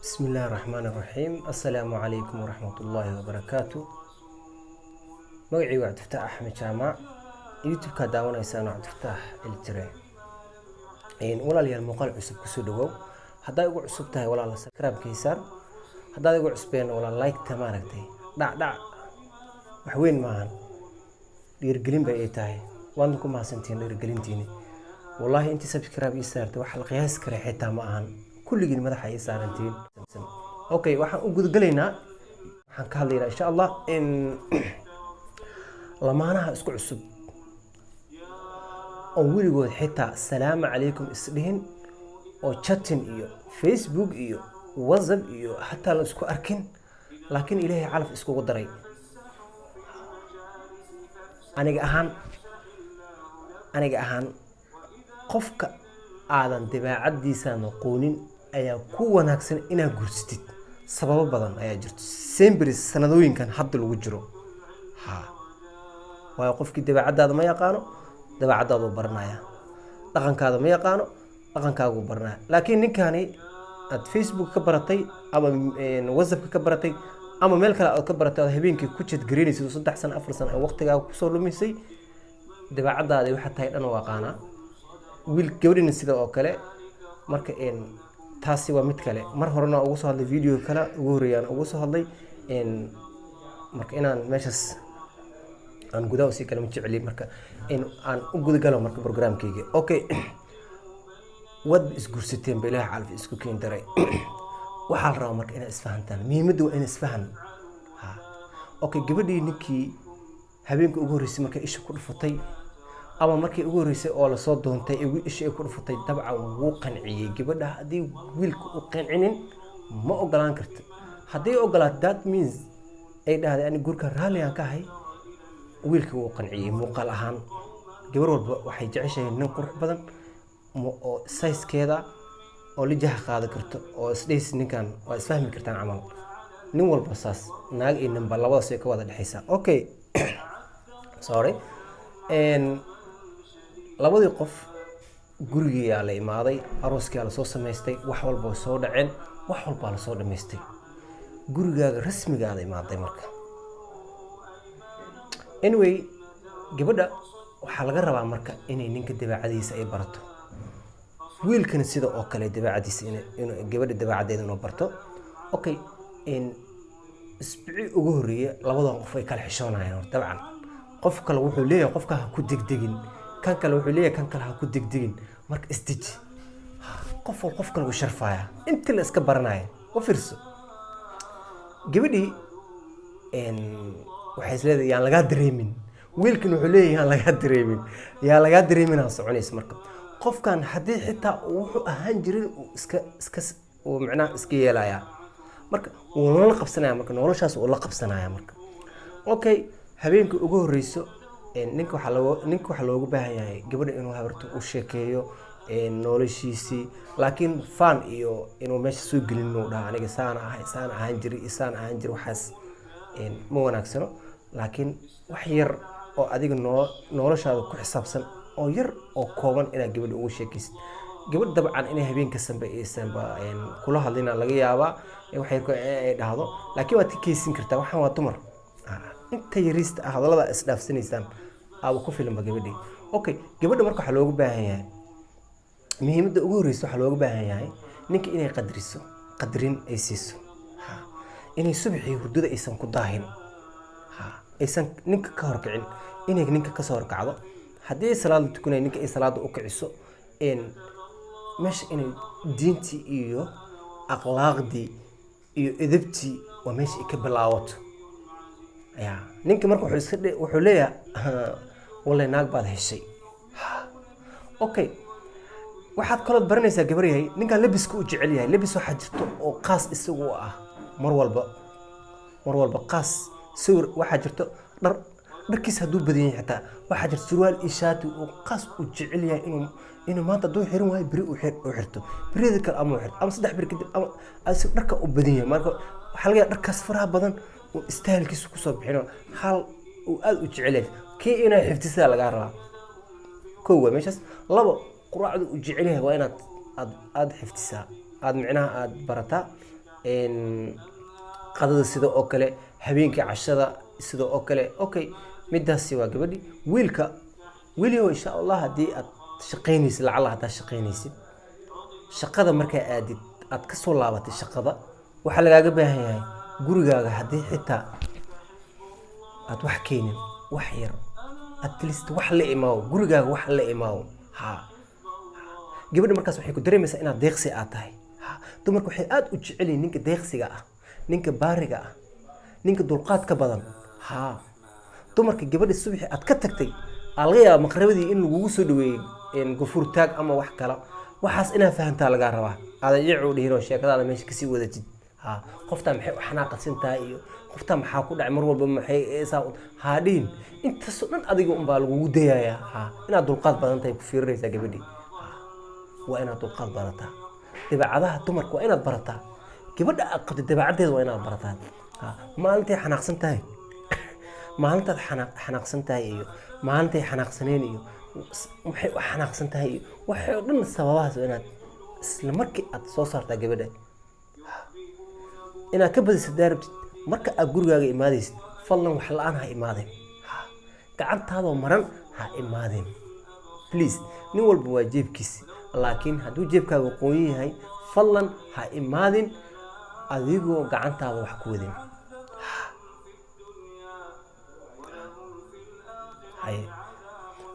بسم الله الرحمن الرحيم. السلام عليكم ورحمة الله وبركاته. مقعي وعد فتاح أحمد جامع يوتيوب كداونا يسان وعد فتاح التري ولا لي المقال عصب كسودو هذا يقول عصبتها ولا لا سكراب كيسار هذا يقول عصبين ولا لايك تماركتي دع وحوين معان يرجلين بأيتاي وعندكم مع سنتين يرجلين تيني والله أنت سبسكرايب يسارت وحل قياس كريحتها معان كل جيل مدح يسارنتين أوكي waxaan u gudgalaynaa waxaan ka hadlaynaa insha Allah in lamaanaha isku cusub oo wiligood xitaa salaamu calaykum isdhihin oo chatting iyo Facebook iyo WhatsApp iyo hatta la isku arkin laakiin Ilaahay calaf isku daray aniga ahaan qofka aadan dabeecadiisa noqonin ayaa ku wanaagsan inaad guursatid sababo badan ayaa jirto sembris sanadooyinkan hadda lagu jiro waa qofkii dabeecadaada ma yaqaano dabeecadaadu baranaya dhaqankaada ma yaqaano dhaqankaagu baranaya laakiin ninkani aad Facebook ka baratay ama WhatsApp ka baratay ama meel kale aad ka baratay habeenkii ku chat gareynaysid 3 sano 4 sano waqtigaaga ku soo lumisay dabeecadaada waxa tahay dhan waaqaana wiil gabadhina sida oo kale marka taasi waa mid kale mar horena ugu soo hadlay video kale ugu horeeyaan ugu soo hadlay marka inaan meeshas aan gudaha si kale ma jeceli marka aan u guda galo marka barnaamijkayga okay wad isguursateen bilaa calaf isku keen daray waxa la rabaa marka inaad isfahantaan muhiimaddu waa in isfahan okay gabadhii ninkii habeenka ugu horeysay marka isha ku dhufatay ama markii ugu horeysay oo la soo doontay ee isha ku dhufatay dabcan wuu qanciyay gabadha hadii wiilku u qancinin ma ogolaan karto hadii ogolaad that means ay dhahday ani gurka raali aan ka hay wiilku wuu qanciyay muuqaal ahaan gabar walba waxay jeceshahay nin qurux badan oo size-keeda oo la jaha qaadi karto oo isdheys ninkan waa isfahmi kartaan camal nin walba saas naag iyo nin ba labadaas ay ka wada dhaxaysa okay sorry labadii qof guriga la imaaday arooska la soo sameystay wax walba soo dhaceen wax walba la soo dhameystay gurigaaga rasmiga ah imaaday marka anyway gabadha waxa laga rabaa marka inay ninka dabeecadiisa ay barato wiilkan sida oo kale dabeecadiisa inuu gabadha dabeecadeeda inuu barto okay isbici ugu horeeyay labadan qof ay kala xishoonayaan dabcan qof kale wuxuu leeyahay qofka ku degdegin kan kale wuxuu leeyahay kan kale ha ku degdegin marka istiji qof kale uu sharfaya inta la iska baranaya oo fiirso gabadhii waxay isleedahay yaan laga dareemin wiilkan wuxuu leeyahay yaan laga dareemin aan soconays marka qofkan hadii xitaa wuxuu ahaan jiray iska macnaha iska yeelaya marka wuu la qabsanaya marka noloshaas uu la qabsanaya marka okay habeenka ugu horeyso ninka waxa loogu baahan yahay gabadha inuu habarto u sheekeeyo noloshiisi laakiin fan iyo inuu meesha soo gelin uu dhaha aniga saan ahaan jiray waxaas ma wanaagsano laakiin wax yar oo adiga noloshaada ku xisaabsan oo yar oo kooban inaad gabadha ugu sheekaysid gabadha dabcan inay habeenka sanba kula hadlina laga yaabaa waxay ay dhahdo laakiin waad ka keysin kartaa waxaan waa dumar inta yarista hadalada isdhaafsanaysaan aad ku filan gabadhii okay gabadha marka waxa loogu baahan yahay muhiimadda ugu horeysa waxa loogu baahan yahay ninka inay qadrin ay siiso inay subaxii hurdada aysan ku daahin aysan ninka ka horkicin inay ninka ka soo horkacdo hadii salaad tukanay ninka ay salaada u kiciso meesha inay diintii iyo akhlaaqdii iyo edebtii waa meesha ay ka bilaawato ninka marka wuxuu leeyahay wallahi naag baad heshay okay waxaad kala baranaysaa gabar yahay ninka labiska u jecel yahay labis waxa jirto oo qaas isagu ah mar walba qaas sawir waxa jirto dharkiisa haduu badan yahay xitaa waxa jirto surwaal iyo shaati oo qaas u jecel yahay inuu maanta doo xiran waayo biri u xirto birida kale ama saddex bir kadib ama asig dharka u badan yahay marka waxa laga yaabaa dharkaas faraha badan oo istaalkiisu ku soo bixino hal uu aad u jecel yahay kii inay xiftisaa laga rabaa koowa meeshas labo quraacdu u jecel yahay waa inaad xiftisaa aad micnaha aad barataa qadada sida oo kale, habeenkii cashada sida oo kale. Okay, midaasi waa gabadhi. wiilyo insha Allah haddii aad shaqaynaysid, lacala haddaad shaqaynaysid, shaqada markaa aad ka soo laabatay shaqada, waxaa lagaaga baahan yahay gurigaaga haddii xitaa aad wax keenin, wax yar at least wax la imaawo gurigaaga, wax la imaawo. gabadha markaas waxay ku dareemaysaa inaad deeqsi aad tahay. dumarku waxay aad u jecel yihiin ninka deeqsiga ah, ninka baariga ah, ninka dulqaadka badan. dumarka gabadha subaxii aad ka tagtay laga yaabaa maqribadii in lagugu soo dhaweeyey gafuur taag ama wax kale. waxaas inaad fahantaa lagaa rabaa. aadan iyacu dhihin oo sheekadaada meesha kasii wadatid. qoftaa maxay u xanaaqsan tahay iyo qoftaa maxaa ku dhacay mar walba maxay dhihin. intaasoo dhan adiga unbaa lagugu dayayaa. inaad dulqaad badan tahay ku fiirinaysaa gabadhii. waa inaad dulqaad barataa. dabeecadaha dumarka waa inaad barataa. gabadha aad qabtay dabeecaddeeda waa inaad barataa. maalintay xanaaqsan tahay, maalintaad xanaaqsan tahay iyo maalintay xanaaqsaneen iyo waxay u xanaaqsan tahay iyo waxay oo dhan sababahaas waa inaad isla markii aad soo saartaa gabadha. inaad ka badisid daarabtid. marka aad gurigaaga imaadaysid, fadlan wax la-aan ha imaadeen. gacantaadoo maran ha imaadeen. please, nin walba waa jeebkiisi, laakiin hadduu jeebkaaga qoon yahay, fadlan ha imaadin adigoo gacantaada wax ku wadin.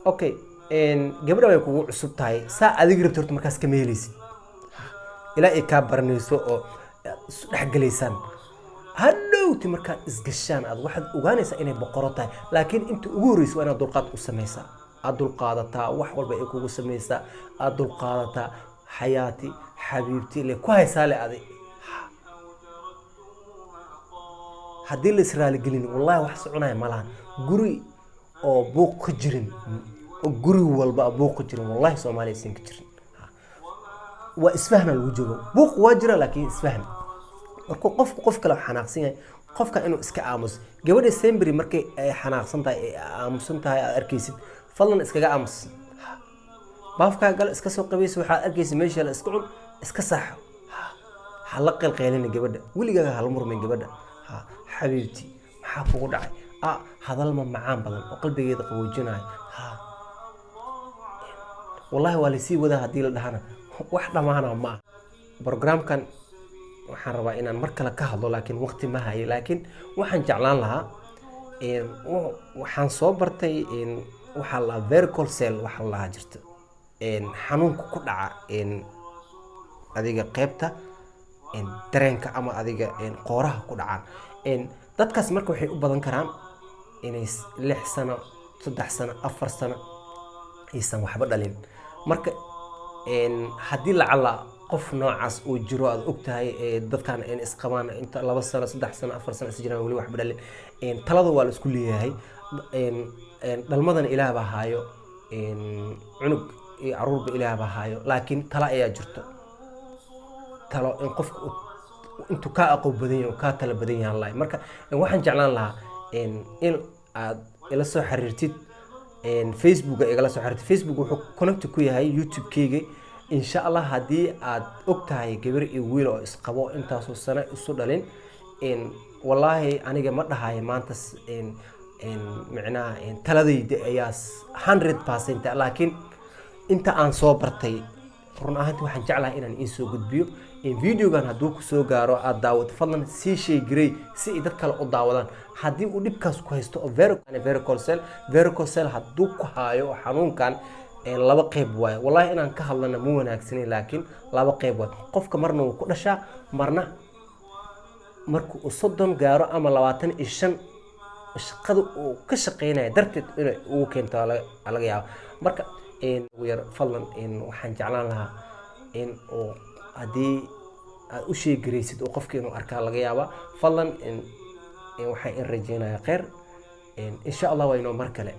Okay, gabadha way kugu cusub tahay, saa adiga rabto horta markaas kama helaysid. ilaa ay kaa baranayso oo isu dhexgalaysaan. hadhowti markaad isgashaan waxaad ogaanaysaa inay boqoro tahay. laakiin inta ugu horreysa waa inaad dulqaad u samaysaa. aad dulqaadataa wax walba ay kugu samaysaa. aad dulqaadataa. xayaati xabiibti le ku haysaa le adig. haddii la israaligelin wallahi wax soconaya malahan. guri oo buuq ka jirin, oo guri walba buuq ka jirin, wallahi Soomaaliya siin ka jirin. waa isfahna lagu joogo. buuq waa jira laakiin isfahna. markuu qof kale xanaaqsan yahay, qofka inuu iska aamuso. gabadha Sembri markay ay xanaaqsan tahay, ay aamusan tahay, aad arkaysid, fadlan iskaga aamus. baafkaa gal iska soo qabayso, waxaad arkaysid meesha la iska cun, iska saaxo. ha la qeylqeylina gabadha. weligaaga hala murmin gabadha. xabiibti maxaa kugu dhacay? hadal ma macaan badan oo qalbigeeda qaboojinaya. wallahi waa lasii wadaa haddii la dhahana wax dhamaana ma aha. programkan waxaan rabaa inaan mar kale ka hadlo, laakiin waqti ma hayo. laakiin waxaan jeclaan lahaa, waxaan soo bartay waxaa la varicose cell waxa la jirto, xanuunka ku dhaca adiga qaybta dareenka ama adiga qooraha ku dhacaan. dadkaas marka waxay u badan karaan inay 6 sano, 3 sano, 4 sano aysan waxba dhalin. marka haddii lacala qof noocaas uu jiro, aad ogtahay dadkan isqabaan inta 2 sano, 3 sano, 4 sano is jiraan wali waxba dhalin, talada waa la isku leeyahay. dhalmadan Ilaah baa haayo, cunug iyo caruurba Ilaah baa haayo, laakiin tala ayaa jirto. talo in qofku intuu ka aqoon badan yahay, ka tala badan yahay Allah. marka waxaan jeclaan lahaa in aad ila soo xiriirtid Facebook igala soo xiriirtid. Facebook wuxuu connect ku yahay YouTube-kayga. insha Allah haddii aad ogtahay gabar iyo wiil oo isqabo intaasoo sano isu dhalin, wallahi aniga ma dhahayo maanta macnaha taladayda ayaa 100%, laakiin inta aan soo bartay run ahaantii waxaan jeclahay inaan ii soo gudbiyo. videogan hadduu ku soo gaaro aad daawado, fadlan sii sheegay si ay dad kale u daawadaan. haddii uu dhibkaas ku haysto oo varicose cell hadduu ku haayo xanuunkan, 2 qayb waaye. wallahi inaan ka hadlana ma wanaagsanin, laakiin 2 qayb waaye. qofka marna wuu ku dhashaa, marna markuu 30 gaaro ama 25 shaqada uu ka shaqeynaya darteed inay ugu keento laga yaabo. marka yar fadlan waxaan jeclaan lahaa in oo haddii aad u sheegaraysid oo qofka inuu arkaa laga yaaba, fadlan waxaan rajeynayaa khayr. insha Allah waa inoo mar kale.